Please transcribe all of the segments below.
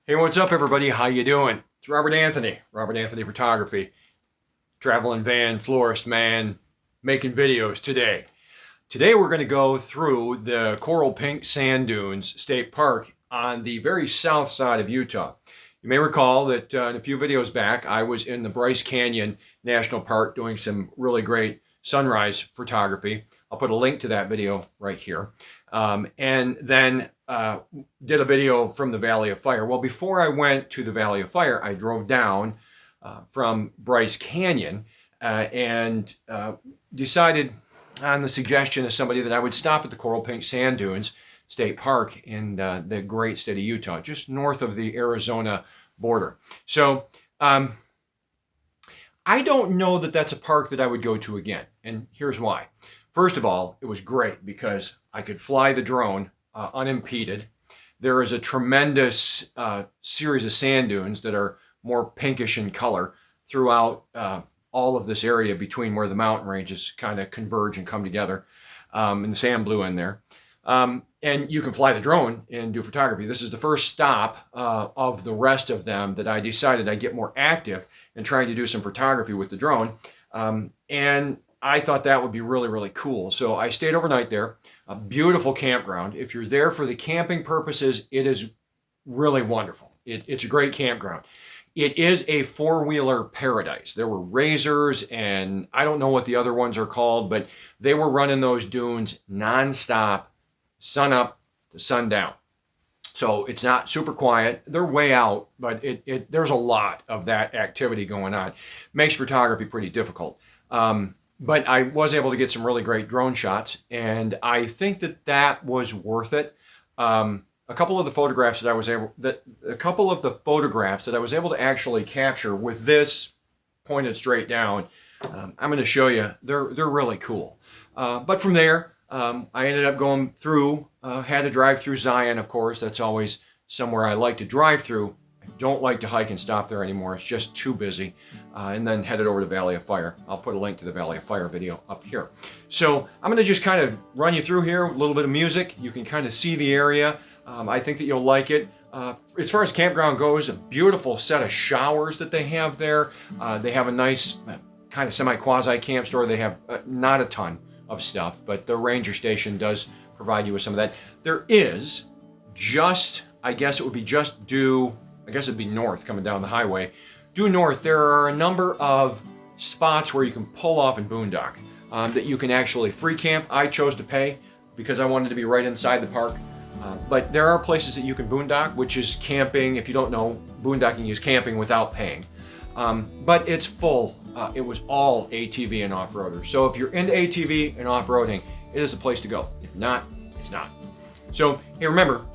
Hey, what's up, everybody? How you doing? It's Robert Anthony Photography, traveling van, florist man, making videos today. Today we're going to go through the Coral Pink Sand Dunes State Park on the very south side of Utah. You may recall that in a few videos back, I was in the Bryce Canyon National Park doing some really great sunrise photography. I'll put a link to that video right here. And then did a video from the Valley of Fire. Well, before I went to the Valley of Fire, I drove down from Bryce Canyon and decided on the suggestion of somebody that I would stop at the Coral Pink Sand Dunes State Park in the great state of Utah, just north of the Arizona border. So I don't know that that's a park that I would go to again, and here's why. First of all, it was great because I could fly the drone unimpeded. There is a tremendous series of sand dunes that are more pinkish in color throughout all of this area between where the mountain ranges kind of converge and come together, and the sand blue in there. And you can fly the drone and do photography. This is the first stop of the rest of them that I decided I'd get more active in trying to do some photography with the drone. And I thought that would be really, really cool. So I stayed overnight there. A beautiful campground. If you're there for the camping purposes, it is really wonderful. It's a great campground. It is a four-wheeler paradise. There were razors, and I don't know what the other ones are called, but they were running those dunes nonstop, sun up to sundown. So it's not super quiet. They're way out, but there's a lot of that activity going on. Makes photography pretty difficult. But I was able to get some really great drone shots, and I think that was worth it. A couple of the photographs that I was able to actually capture with this pointed straight down, I'm going to show you. They're really cool. But from there, I ended up going through. Had to drive through Zion, of course. That's always somewhere I like to drive through. I don't like to hike and stop there anymore. It's just too busy. And then headed over to Valley of Fire. I'll put a link to the Valley of Fire video up here. So I'm going to just kind of run you through here, a little bit of music. You can kind of see the area. I think that you'll like it. As far as campground goes, a beautiful set of showers that they have there. They have a nice kind of semi-quasi camp store. They have not a ton of stuff, but the ranger station does provide you with some of that. There is just, I guess it would be just due, I guess it'd be north coming down the highway. Due north, there are a number of spots where you can pull off and boondock that you can actually free camp. I chose to pay because I wanted to be right inside the park. But there are places that you can boondock, which is camping. If you don't know, boondocking is camping without paying. But it's full. It was all ATV and off-roaders. So if you're into ATV and off-roading, it is a place to go. If not, it's not. So hey, remember,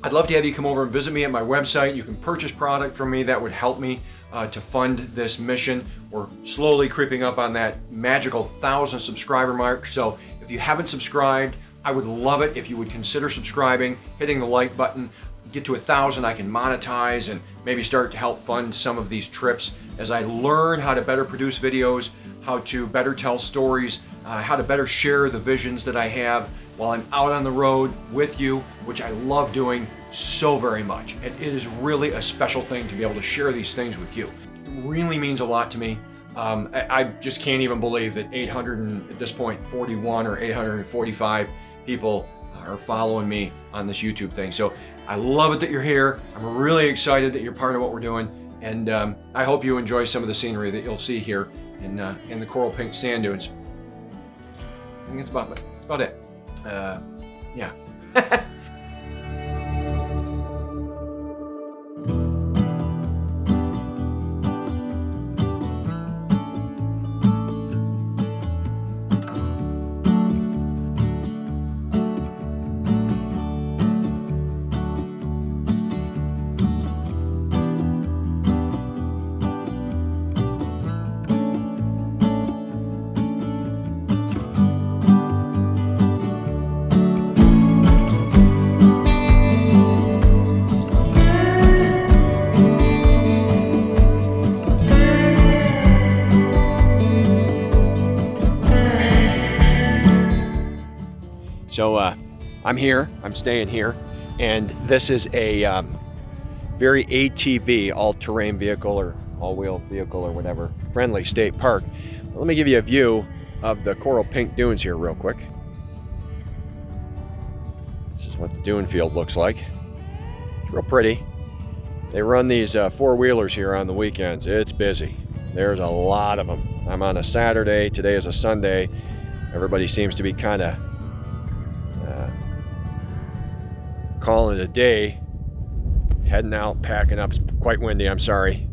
I'd love to have you come over and visit me at my website. You can purchase product from me. That would help me to fund this mission. We're slowly creeping up on that magical 1,000 subscriber mark. So if you haven't subscribed, I would love it if you would consider subscribing, hitting the like button. Get to 1,000, I can monetize and maybe start to help fund some of these trips as I learn how to better produce videos, how to better tell stories, how to better share the visions that I have while I'm out on the road with you, which I love doing so very much. It is really a special thing to be able to share these things with you. It really means a lot to me. I just can't even believe that 800 and, at this point, 41 or 845 people are following me on this YouTube thing. So I love it that you're here. I'm really excited that you're part of what we're doing. And I hope you enjoy some of the scenery that you'll see here in the Coral Pink Sand Dunes. I think that's about it. Yeah. So I'm here, I'm staying here, and this is a very ATV, all-terrain vehicle or all-wheel vehicle or whatever, friendly state park. But let me give you a view of the coral pink dunes here real quick. This is what the dune field looks like. It's real pretty. They run these four-wheelers here on the weekends. It's busy. There's a lot of them. I'm on a Saturday. Today is a Sunday. Everybody seems to be kind of calling it a day. Heading out, packing up. It's quite windy, I'm sorry.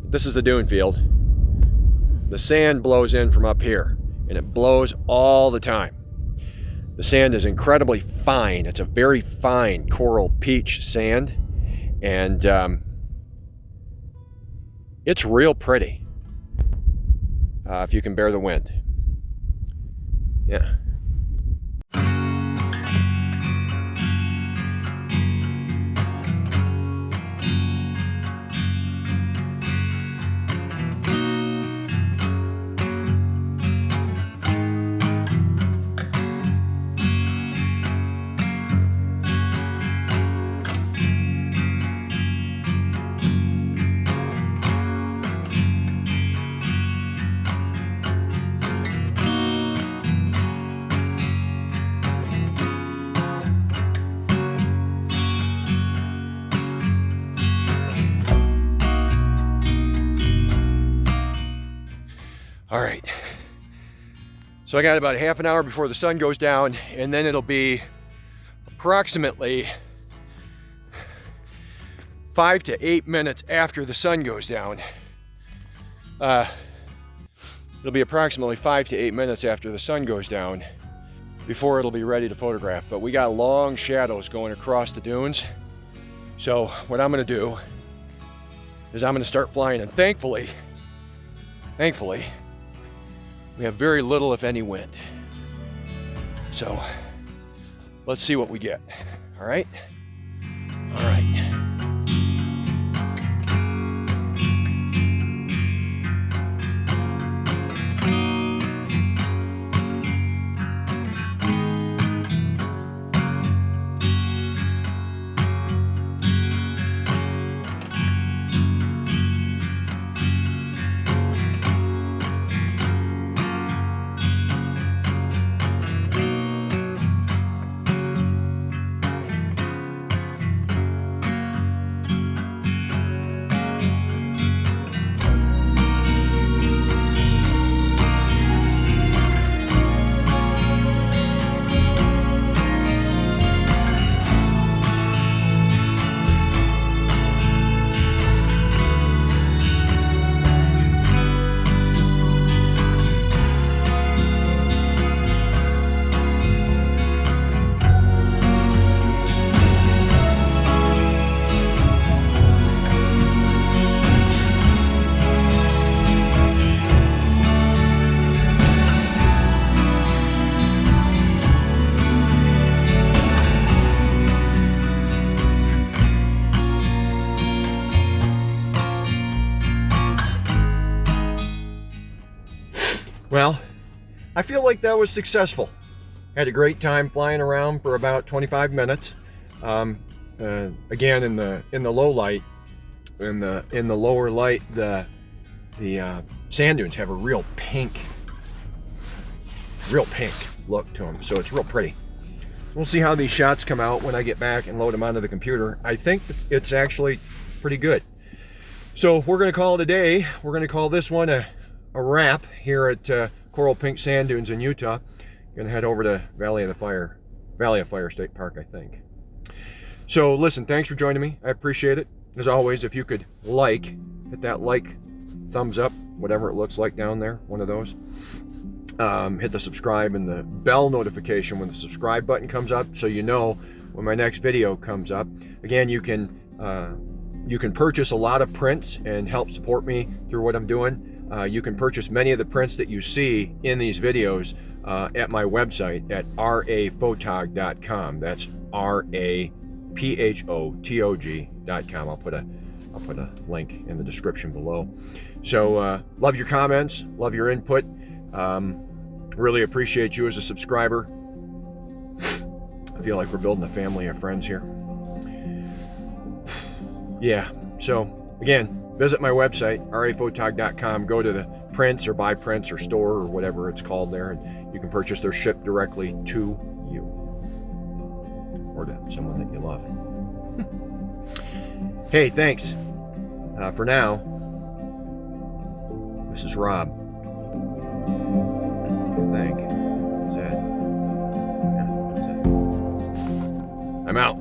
This is the dune field. The sand blows in from up here, and it blows all the time. The sand is incredibly fine. It's a very fine coral peach sand, and it's real pretty if you can bear the wind. Yeah. All right, so I got about half an hour before the sun goes down, and then it'll be approximately 5 to 8 minutes after the sun goes down. It'll be approximately 5 to 8 minutes after the sun goes down before it'll be ready to photograph. But we got long shadows going across the dunes. So what I'm gonna do is I'm gonna start flying, and thankfully, we have very little, if any, wind. So let's see what we get. All right? All right. Well, I feel like that was successful. Had a great time flying around for about 25 minutes. Again, in the low light, in the lower light, the sand dunes have a real pink look to them, so it's real pretty. We'll see how these shots come out when I get back and load them onto the computer. I think it's actually pretty good. So we're going to call it a day. We're going to call this one a wrap here at Coral Pink Sand Dunes in Utah. Going to head over to Valley of Fire State Park, I think. So listen, thanks for joining me. I appreciate it. As always, if you could hit that like, thumbs up, whatever it looks like down there, one of those. Hit the subscribe and the bell notification when the subscribe button comes up, so you know when my next video comes up. Again, you can purchase a lot of prints and help support me through what I'm doing. You can purchase many of the prints that you see in these videos at my website at raphotog.com. That's raphotog.com. I'll put a link in the description below. So love your comments, love your input. Really appreciate you as a subscriber. I feel like we're building a family of friends here. Yeah, so again, visit my website, raphotog.com, go to the prints or buy prints or store or whatever it's called there, and you can purchase their ship directly to you or to someone that you love. Hey, thanks. For now, this is Rob. I think. What's that? Yeah, what's that? I'm out.